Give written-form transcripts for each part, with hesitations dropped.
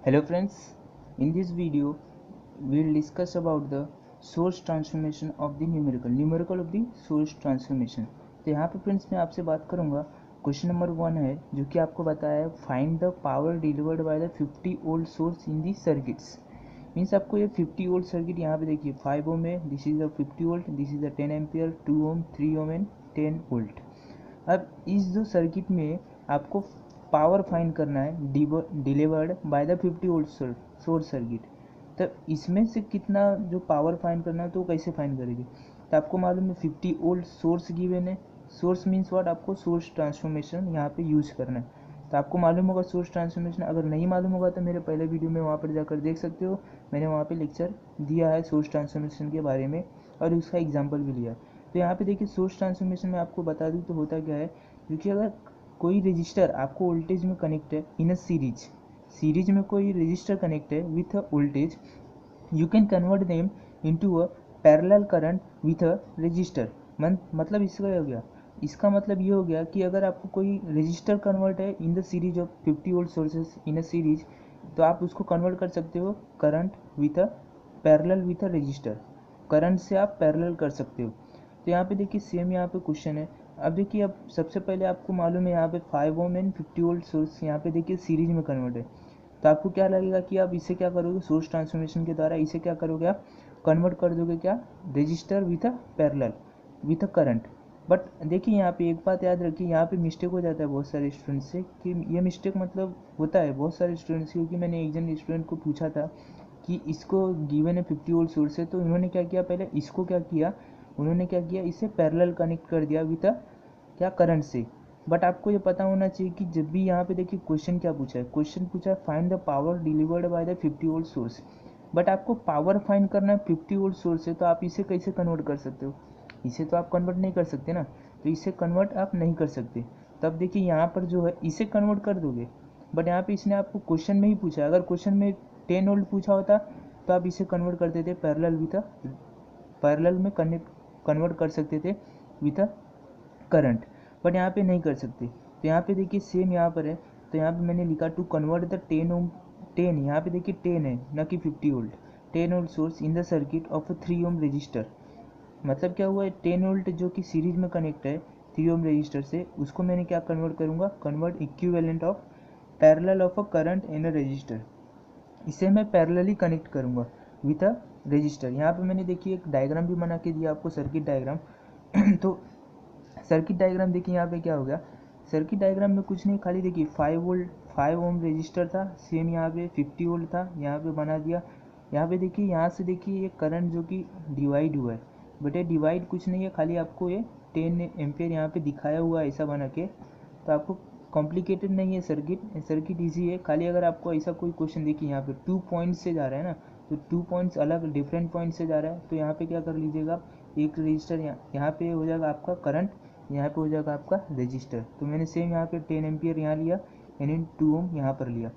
Hello friends, in this video we will discuss about the source transformation of the numerical of the source transformation। तो यहाँ पे friends मैं आपसे बात करूँगा क्वेश्चन नंबर 1 है जो कि आपको बताया है find the power delivered by the 50 volt source in the circuits. Means आपको ये 50 वोल्ट सर्किट यहाँ पे देखिए 5 ओम है, this is the 50 volt, this is the 10 ampere, 2 ohm, 3 ohm and 10 volt. अब इस जो सर्किट में आपको पावर फाइंड करना है delivered by the 50 volt source circuit. तो इसमें से कितना जो पावर फाइंड करना है तो कैसे फाइंड करेंगे। तो आपको मालूम है 50 वोल्ट सोर्स गिवन है। सोर्स मीन्स व्हाट, आपको सोर्स ट्रांसफॉर्मेशन यहाँ पे यूज करना है। तो आपको मालूम होगा सोर्स ट्रांसफॉर्मेशन, अगर नहीं मालूम होगा तो मेरे पहले वीडियो में वहाँ पर जाकर देख सकते हो। मैंने वहाँ पे लेक्चर दिया है सोर्स ट्रांसफॉर्मेशन के बारे में और उसका एग्जाम्पल भी लिया। तो यहाँ पे देखिए सोर्स ट्रांसफॉर्मेशन में आपको बता दूँ तो होता क्या है, क्योंकि अगर कोई रजिस्टर आपको वोल्टेज में कनेक्ट है इन अ सीरीज में कोई रजिस्टर कनेक्ट है with a voltage, you can convert them into a parallel current with a resistor. मतलब इसका हो गया, इसका मतलब ये हो गया कि अगर आपको कोई रजिस्टर कन्वर्ट है in the series of 50 volt sources in a series, तो आप उसको कन्वर्ट कर सकते हो current with a parallel with a resistor. Current से आप पैरेलल कर सकते हो। तो यहाँ पे देखिए सेम यहाँ पे क्वेश्चन है। अब देखिए, अब सबसे पहले आपको मालूम है यहाँ पे 5 ओम एंड 50 वोल्ट सोर्स यहाँ पे देखिए सीरीज में कन्वर्ट है। तो आपको क्या लगेगा कि आप इसे क्या करोगे, सोर्स ट्रांसफॉर्मेशन के द्वारा इसे क्या करोगे, आप कन्वर्ट कर दोगे क्या, register with a parallel with a current. But देखिए यहाँ पे एक बात याद रखिए, यहाँ पे मिस्टेक हो जाता है बहुत सारे स्टूडेंट से कि ये मिस्टेक मतलब होता है बहुत सारे स्टूडेंट्स, क्योंकि मैंने एक जन स्टूडेंट को पूछा था कि इसको गिवन है 50 वोल्ट सोर्स है, तो उन्होंने क्या किया, पहले इसको क्या किया, उन्होंने क्या किया, इसे पैरेलल कनेक्ट कर दिया विथ अ क्या, करंट से। बट आपको ये पता होना चाहिए कि जब भी यहाँ पे देखिए क्वेश्चन क्या पूछा है, क्वेश्चन पूछा है find the power delivered by the 50 volt source. But आपको पावर फाइंड करना है 50 वोल्ट सोर्स है, तो आप इसे कैसे कन्वर्ट कर सकते हो, इसे तो आप कन्वर्ट नहीं कर सकते ना, तो इसे कन्वर्ट आप नहीं कर सकते। तब देखिए यहाँ पर जो है इसे कन्वर्ट कर दोगे, बट यहाँ पे इसने आपको क्वेश्चन में ही पूछा है। अगर क्वेश्चन में 10 वोल्ट पूछा होता तो आप इसे कन्वर्ट कर देते पैरेलल विथ अ पैरेलल में कन्वर्ट कर सकते थे विथ अ करंट, बट यहाँ पे नहीं कर सकते। तो यहाँ पे देखिए सेम यहाँ पर है। तो यहाँ पे मैंने लिखा टू कन्वर्ट द 10 ओम, 10 यहाँ पे देखिए 10 है ना कि 50 volt, 10 volt source in the circuit of 3 ohm resistor. मतलब क्या हुआ है, 10 वोल्ट जो कि सीरीज में कनेक्ट है 3 ओम रजिस्टर से, उसको मैंने क्या कन्वर्ट करूँगा, convert equivalent of parallel of a current in a resistor. इसे मैं पैरेलली कनेक्ट करूँगा विथ अ रजिस्टर। यहाँ पे मैंने देखिए एक डायग्राम भी बना के दिया आपको, सर्किट डायग्राम। तो सर्किट डायग्राम देखिए यहाँ पे क्या हो गया, सर्किट डायग्राम में कुछ नहीं, खाली देखिए 5 ओम रजिस्टर था, सेम यहाँ पे 50 वोल्ट था, यहाँ पे बना दिया। यहाँ पे देखिए, यहाँ से देखिए ये करंट जो कि डिवाइड हुआ है, बट ये डिवाइड कुछ नहीं है, खाली आपको ये 10 एम्पियर यहाँ पे दिखाया हुआ है ऐसा बना के। तो आपको कॉम्प्लिकेटेड नहीं है सर्किट, सर्किट ईजी है। खाली अगर आपको ऐसा कोई क्वेश्चन देखिए यहाँ पे 2 पॉइंट्स से जा रहा है ना, तो 2 पॉइंट्स अलग डिफरेंट पॉइंट से जा रहा है, तो यहाँ पे क्या कर लीजिएगा, एक रजिस्टर यहाँ पे हो जाएगा आपका करंट, यहाँ पे हो जाएगा आपका रजिस्टर। तो मैंने सेम यहाँ पे 10 एम्पियर यहाँ लिया यानी 2 ओम यहाँ पर लिया।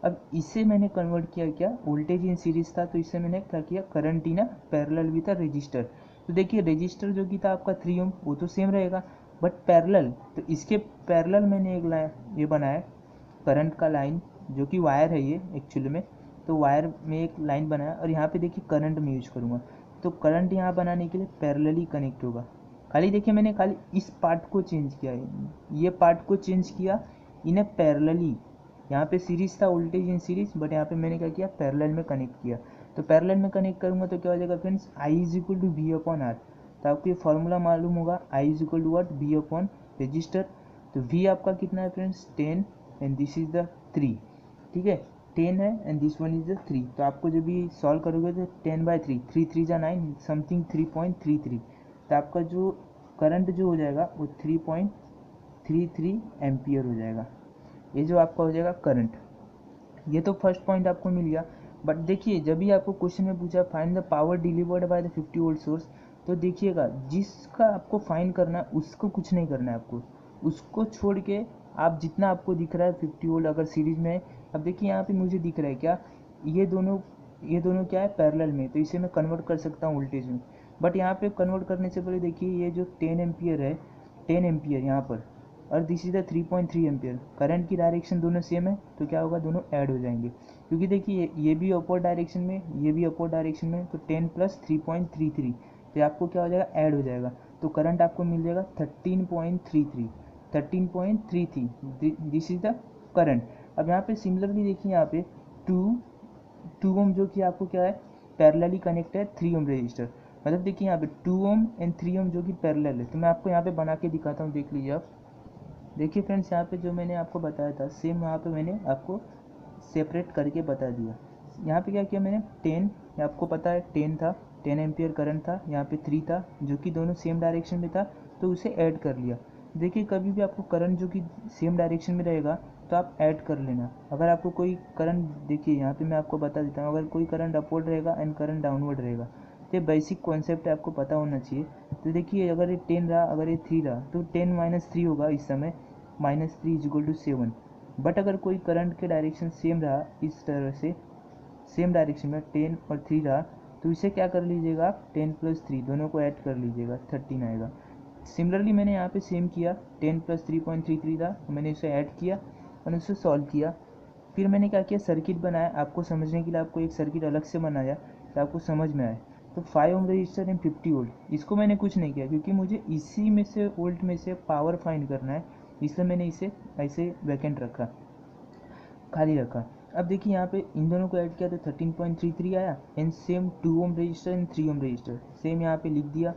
अब इसे मैंने कन्वर्ट किया क्या, वोल्टेज इन सीरीज था तो इससे मैंने क्या किया, current in parallel with register. तो देखिए रजिस्टर जो कि था आपका 3 ओम वो तो सेम रहेगा, बट पैरेलल, तो इसके पैरेलल मैंने एक ये बनाया करंट का लाइन, जो कि वायर है ये एक्चुअली में। तो वायर में एक लाइन बनाया और यहाँ पे देखिए करंट में यूज करूँगा। तो करंट यहाँ बनाने के लिए पैरेलली कनेक्ट होगा। खाली देखिए मैंने खाली इस पार्ट को चेंज किया है, ये पार्ट को चेंज किया इन्हें पैरेलली। यहाँ पे सीरीज था वोल्टेज इन सीरीज, बट यहाँ पे मैंने क्या किया, पैरेलल में कनेक्ट किया। तो पैरेलल में कनेक्ट करूँगा तो क्या हो जाएगा friends, I is equal to V upon R. तो आपको ये फॉर्मूला मालूम होगा, I is equal to what, V upon register. तो वी आपका कितना है friends, 10 and this is the 3, ठीक है, 10 है and this one is the 3। तो आपको जब भी सॉल्व करोगे तो 10/3, 3 3 जा 9 समथिंग 3.33। तो आपका जो करंट जो हो जाएगा वो 3.33 एम्पियर हो जाएगा। ये जो आपका हो जाएगा करंट। ये तो फर्स्ट पॉइंट आपको मिल गया। बट देखिए जब भी आपको क्वेश्चन में पूछा find the power delivered by the 50 volt source, तो देखिएगा जिसका आपको फाइंड करना है उसको कुछ नहीं करना है आपको, उसको छोड़ के आप जितना आपको दिख रहा है 50 वोल्ट अगर सीरीज में है। अब देखिए यहाँ पे मुझे दिख रहा है क्या, ये दोनों क्या है पैरेलल में, तो इसे मैं कन्वर्ट कर सकता हूँ वोल्टेज में। बट यहाँ पे कन्वर्ट करने से पहले देखिए ये जो 10 एम्पियर है, 10 एम्पियर यहाँ पर और this is the 3.3 ampere. Current की डायरेक्शन दोनों सेम है तो क्या होगा, दोनों ऐड हो जाएंगे, क्योंकि देखिए ये भी अपवर्ड डायरेक्शन में, ये भी अपवर्ड डायरेक्शन में, तो 10 प्लस 3.33 तो आपको क्या हो जाएगा, ऐड हो जाएगा, तो करंट आपको मिल जाएगा 13.33 दिस इज द करंट। अब यहाँ पे सिमिलरली देखिए, यहाँ पे 2 ओम जो कि आपको क्या है, पैरेलली कनेक्ट है 3 ओम रजिस्टर। मतलब देखिए यहाँ पे 2 ओम एंड 3 ओम जो कि पैरेलल है, तो मैं आपको यहाँ पे बना के दिखाता हूँ, देख लीजिए आप। देखिए फ्रेंड्स, यहाँ पे जो मैंने आपको बताया था सेम यहाँ पे मैंने आपको सेपरेट करके बता दिया। यहाँ पे क्या किया मैंने, 10, आपको पता है 10 था, 10 एम्पियर करंट था, यहाँ पे 3 था जो कि दोनों सेम डायरेक्शन में था, तो उसे ऐड कर लिया। देखिए कभी भी आपको करंट जो कि सेम डायरेक्शन में रहेगा तो आप ऐड कर लेना। अगर आपको कोई करंट, देखिए यहाँ पे मैं आपको बता देता हूँ, अगर कोई करंट अपवर्ड रहेगा एंड करंट डाउनवर्ड रहेगा, तो ये बेसिक कॉन्सेप्ट आपको पता होना चाहिए। तो देखिए अगर ये 10 रहा, अगर ये 3 रहा, तो 10 माइनस 3 होगा इस समय, -3 इज इक्वल टू 7। बट अगर कोई करंट के डायरेक्शन सेम रहा, इस तरह से सेम डायरेक्शन में 10 और 3 रहा, तो इसे क्या कर लीजिएगा आप, 10 प्लस 3 दोनों को ऐड कर लीजिएगा, 13 आएगा। सिमिलरली मैंने यहाँ पे सेम किया, 10 प्लस 3.33 था, तो मैंने इसे ऐड किया और उसे सॉल्व किया। फिर मैंने क्या किया, सर्किट बनाया, आपको समझने के लिए आपको एक सर्किट अलग से बनाया तो आपको समझ में आए। तो 5 ओम रजिस्टर एंड 50 वोल्ट, इसको मैंने कुछ नहीं किया क्योंकि मुझे इसी में से वोल्ट में से पावर फाइंड करना है, इसलिए मैंने इसे ऐसे वैकेंट रखा, खाली रखा। अब देखिए यहाँ पे इन दोनों को ऐड किया तो 13.33 आया, and same 2 ohm resistor and 3 ohm resistor same यहाँ पे लिख दिया,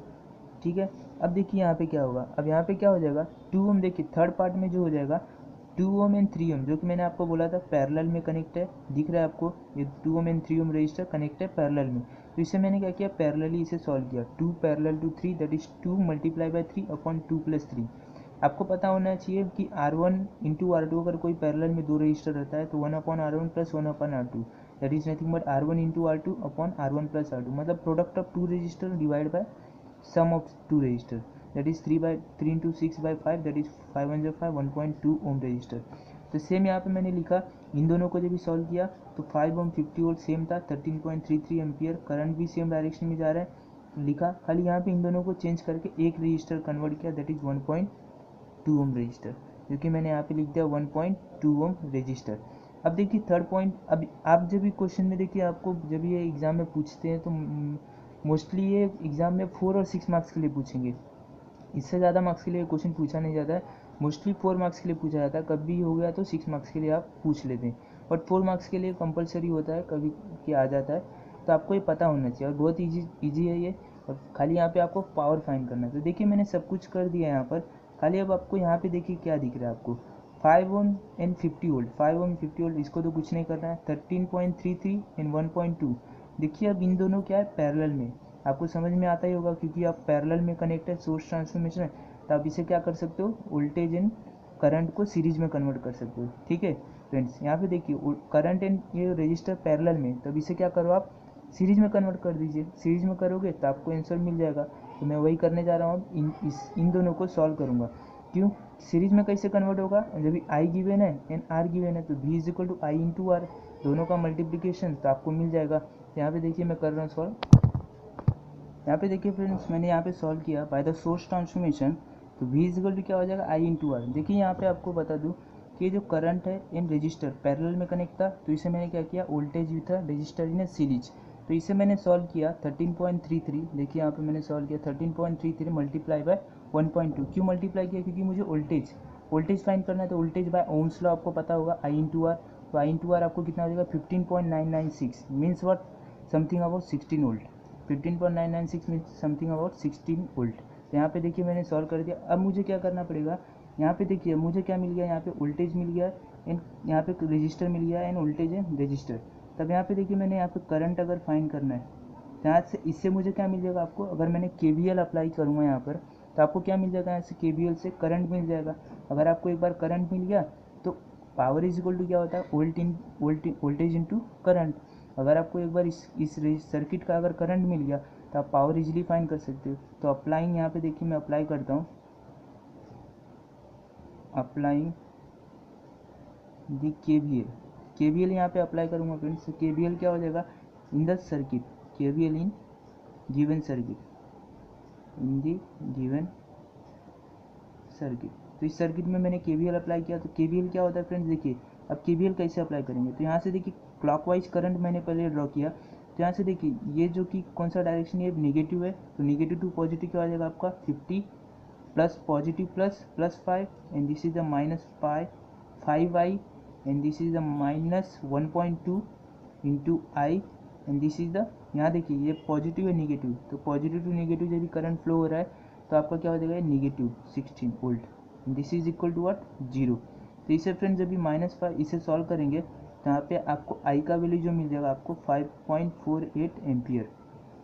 ठीक है। अब देखिए यहाँ पे क्या होगा, अब यहाँ पे क्या हो जाएगा, 2 ओम, देखिए थर्ड पार्ट में जो हो जाएगा 2 ओम एंड 3 ओम, जो कि मैंने आपको बोला था पैरेलल में कनेक्ट है, दिख रहा है आपको, ये 2 ohm and 3 ohm resistor connect है पैरेलल में। तो इसे मैंने क्या किया, पैरेलली इसे सॉल्व किया, 2 parallel to 3 that is 2 multiply by 3 upon 2 plus 3। आपको पता होना चाहिए कि R1 इंटू R2 अगर कोई पैरेलल में दो रजिस्टर रहता है तो 1 upon R1 plus 1 upon R2 that is nothing but R1 into R2 upon R1 plus R2, मतलब product of two resistor divide by sum of two resistor, that is 3 into 6 by 5 is इज 5 1 5 1.2 ohm resistor. तो same यहाँ पे मैंने लिखा, इन दोनों को जब भी सॉल्व किया तो 5 ओम 50 वोल्ट सेम था, 13.33 एम्पियर, करंट भी सेम डायरेक्शन में जा रहा है, लिखा। खाली यहाँ पे इन दोनों को चेंज करके एक रजिस्टर कन्वर्ट किया दैट इज 1.2 ओम रजिस्टर, क्योंकि मैंने यहाँ पे लिख दिया 1.2 ओम रजिस्टर। अब देखिए थर्ड पॉइंट, अब आप जब भी क्वेश्चन में देखिए, आपको जब ये एग्जाम में पूछते हैं तो मोस्टली ये एग्जाम में 4 और 6 मार्क्स के लिए पूछेंगे, इससे ज़्यादा मार्क्स के लिए क्वेश्चन पूछा नहीं जाता है। मोस्टली 4 मार्क्स के लिए पूछा जाता है, कभी हो गया तो 6 मार्क्स के लिए आप पूछ लेते हैं, बट 4 मार्क्स के लिए कंपलसरी होता है, कभी कि आ जाता है, तो आपको ये पता होना चाहिए और बहुत ईजी है ये। और खाली यहाँ पे आपको पावर फाइंड करना है। तो देखिए मैंने सब कुछ कर दिया यहाँ पर, खाली अब आपको यहाँ पे देखिए क्या दिख रहा है आपको, 5 ohm and 50 volt, 5 ohm 50 volt, इसको तो कुछ नहीं करना है, 13.33 एंड 1.2। देखिए अब इन दोनों क्या है, पैरेलल में, आपको समझ में आता ही होगा क्योंकि आप पैरेलल में कनेक्ट है, सोर्स ट्रांसफॉर्मेशन है, तो आप इसे क्या कर सकते हो, वोल्टेज एंड करंट को सीरीज में कन्वर्ट कर सकते हो, ठीक है फ्रेंड्स। यहाँ पे देखिए करंट एंड ये रजिस्टर पैरेलल में, तब इसे क्या करो आप सीरीज में कन्वर्ट कर दीजिए, सीरीज में करोगे तो आपको आंसर मिल जाएगा। तो मैं वही करने जा रहा हूँ, इन दोनों को सॉल्व करूँगा। क्यों, सीरीज में कैसे कन्वर्ट होगा, जब आई गिवन है एंड आर गिवन है तो v is equal to I into R, दोनों का मल्टीप्लीकेशन, तो आपको मिल जाएगा। यहाँ पे देखिए मैं कर रहा हूँ सॉल्व, यहाँ पे देखिए फ्रेंड्स मैंने यहाँ पे सॉल्व किया बाय द सोर्स ट्रांसफॉर्मेशन, तो v इज इक्वल टू क्या हो जाएगा, आई इंटू आर। देखिए यहाँ पे आपको बता दूँ कि जो करंट है इन रजिस्टर पैरेलल में कनेक्ट था, तो इसे मैंने क्या किया, वोल्टेज भी था, रजिस्टर इन सीरीज, तो इसे मैंने सॉल्व किया 13.33। देखिए यहाँ पे मैंने सॉल्व किया 13.33 मल्टीप्लाई बाय 1.2। क्यों मल्टीप्लाई किया, क्योंकि मुझे वोल्टेज फाइंड करना है, तो वोल्टेज बाय ओम्स लॉ आपको पता होगा, आई इंटू आर, तो आई इंटू आर आपको कितना हो जाएगा 15.996 means what, something about 16 volt, 15.996 means something about 16 volt. तो यहाँ पे देखिए मैंने सॉल्व कर दिया। अब मुझे क्या करना पड़ेगा, यहाँ पे देखिए मुझे क्या मिल गया, यहाँ पे वोल्टेज मिल गया एंड यहाँ पे रजिस्टर मिल गया एंड वोल्टेज एंड रजिस्टर। तब यहाँ पे देखिए मैंने यहाँ पे करंट अगर फाइंड करना है, यहाँ से इससे मुझे क्या मिल जाएगा आपको, अगर मैंने KVL अप्लाई करूँगा यहाँ पर, तो आपको क्या मिल जाएगा, यहाँ से KVL से करंट मिल जाएगा। अगर आपको एक बार करंट मिल गया तो पावर इज इक्वल टू क्या होता है, वोल्टेज इंटू करंट। अगर आपको एक बार इस सर्किट का अगर करंट मिल गया तो आप पावर इजीली फाइंड कर सकते हो। तो अप्लाइंग, यहाँ पे देखिए मैं अप्लाई करता हूँ, अप्लाइंग दी KVL यहाँ पे अप्लाई करूँगा फ्रेंड्स। तो KVL क्या हो जाएगा, इन the circuit, KVL in given circuit, in the given circuit. तो इस सर्किट में मैंने KVL अप्लाई किया। तो KVL क्या होता है फ्रेंड्स, देखिए अब KVL कैसे अप्लाई करेंगे। तो यहाँ से देखिए क्लॉकवाइज करंट मैंने पहले ड्रॉ किया। तो यहाँ से देखिए ये जो कि कौन सा डायरेक्शन, ये नेगेटिव है, तो नेगेटिव टू पॉजिटिव क्या हो जाएगा आपका 50 plus positive plus 5 and this is the minus 5i and this is the minus 1.2 into I and this is the, यहाँ देखिए ये पॉजिटिव है नेगेटिव, तो पॉजिटिव टू नेगेटिव जब भी करंट फ्लो हो रहा है तो आपका क्या हो जाएगा negative 16 volt, this is equal to what 0। तो इसे फ्रेंड्स जब भी -5 इसे सॉल्व करेंगे तो यहाँ पे आपको आई का वैल्यू जो मिल जाएगा आपको 5.48 एम्पियर।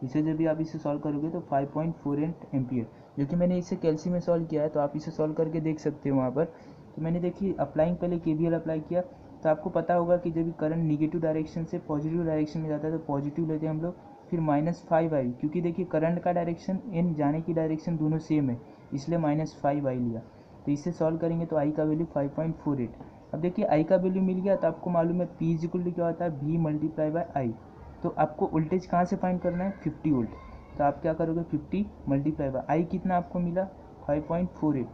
इसे जब भी आप इसे सॉल्व करोगे तो 5.48 एम्पियर, जो कि मैंने इसे कैल्सी में सॉल्व किया है, तो आप इसे सॉल्व करके देख सकते हो वहाँ पर। तो मैंने देखिए अप्लाइंग पहले KVL अप्लाई किया, तो आपको पता होगा कि जब भी करंट निगेटिव डायरेक्शन से पॉजिटिव डायरेक्शन में जाता है तो पॉजिटिव लेते हैं हम लोग, फिर -5i, क्योंकि देखिए करंट का डायरेक्शन इन जाने की डायरेक्शन दोनों सेम है, इसलिए -5i लिया। तो इसे सॉल्व करेंगे तो आई का वैल्यू 5.48। अब देखिए आई का वैल्यू मिल गया, तो आपको मालूम है P = क्या होता है, V × I। तो आपको वोल्टेज कहाँ से फाइंड करना है 50 वोल्ट। तो आप क्या करोगे 50 × I कितना आपको मिला 5.48,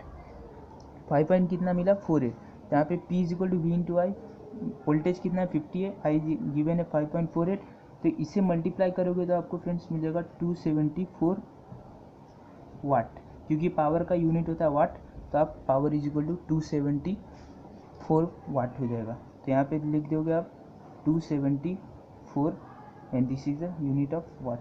5 पॉइंट कितना मिला 48। तो यहाँ पे P = V × I, वोल्टेज कितना है 50 है, आई गिवन है 5.48। तो इसे मल्टीप्लाई करोगे तो आपको फ्रेंड्स मिल जाएगा 274 वाट, क्योंकि पावर का यूनिट होता है वाट, तो आप पावर = 274 वाट हो जाएगा। तो यहाँ पे लिख दोगे आप 274 and this is the unit of what.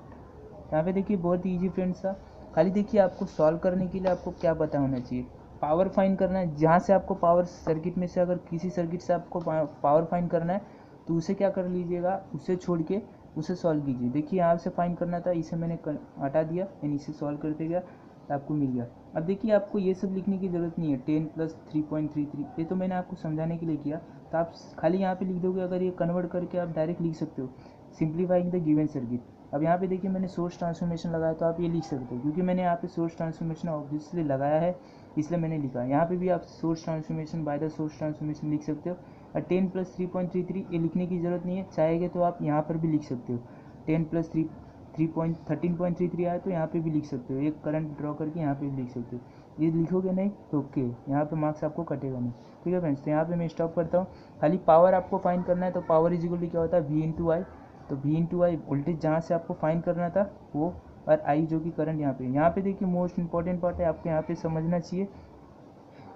यहाँ पे देखिए बहुत ईजी फ्रेंड्स था, खाली देखिए आपको सॉल्व करने के लिए आपको क्या पता होना चाहिए, पावर फाइंड करना है। जहाँ से आपको पावर सर्किट में से, अगर किसी सर्किट से आपको पावर फाइंड करना है तो उसे क्या कर लीजिएगा, उसे छोड़ के उसे सॉल्व कीजिए। देखिए यहाँ से फाइंड करना था, इसे मैंने हटा दिया एंड इसे सॉल्व करते गया तो आपको मिल गया। अब देखिए आपको ये सब लिखने की ज़रूरत नहीं है, 10 + 3.33 ये तो मैंने आपको समझाने के लिए किया। तो आप खाली यहाँ पे लिख दोगे, अगर ये कन्वर्ट करके आप डायरेक्ट लिख सकते हो, सिंप्लीफाइंग द गिवन सर्किट। अब यहाँ पे देखिए मैंने सोर्स ट्रांसफॉर्मेशन लगाया, तो आप ये लिख सकते हो, क्योंकि मैंने यहाँ पे सोर्स ट्रांसफॉर्मेशन ऑब्वियसली लगाया है इसलिए मैंने लिखा। यहाँ पे भी आप source transformation by the source transformation लिख सकते हो। और 10 + 3.33 ये लिखने की ज़रूरत नहीं है, चाहेंगे तो आप यहाँ पर भी लिख सकते हो। 10 + 13.33 आया तो यहाँ पे भी लिख सकते हो, एक करंट ड्रॉ करके यहाँ पे भी लिख सकते हो। ये लिखोगे नहीं तो ओके, यहाँ पे मार्क्स आपको कटेगा नहीं। ठीक है फ्रेंड्स, तो यहाँ पे मैं स्टॉप करता हूँ। खाली पावर आपको फाइंड करना है, तो पावर = क्या होता है V × I। तो V × I वोल्टेज जहाँ से आपको फाइंड करना था वो, और I जो कि करंट यहाँ पे देखिए मोस्ट इंपॉर्टेंट पार्ट है, आपको यहाँ पे समझना चाहिए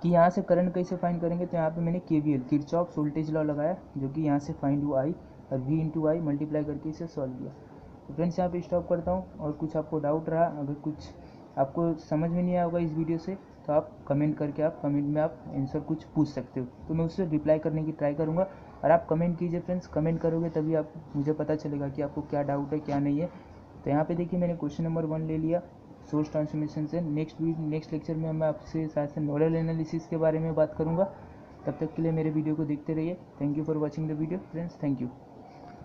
कि यहाँ से करंट कैसे फाइंड करेंगे। तो यहाँ पे मैंने KVL किरचॉफ्स वोल्टेज लॉ लगाया, जो कि यहाँ से फाइंड हुआ I, और V × I मल्टीप्लाई करके इसे सॉल्व किया। तो फ्रेंड्स यहाँ पे स्टॉप करता हूँ, और कुछ आपको डाउट रहा, अगर कुछ आपको समझ में नहीं आया होगा इस वीडियो से, तो आप कमेंट करके आप कमेंट में आप आंसर कुछ पूछ सकते हो, तो मैं उससे रिप्लाई करने की ट्राई करूँगा। और आप कमेंट कीजिए फ्रेंड्स, कमेंट करोगे तभी आप मुझे पता चलेगा कि आपको क्या डाउट है क्या नहीं है। तो यहाँ पे देखिए मैंने क्वेश्चन नंबर 1 ले लिया सोर्स ट्रांसफॉर्मेशन से। नेक्स्ट लेक्चर में मैं आपसे शायद से नोडल एनालिसिस के बारे में बात करूँगा। तब तक के लिए मेरे वीडियो को देखते रहिए। Thank you for watching the video friends, thank you.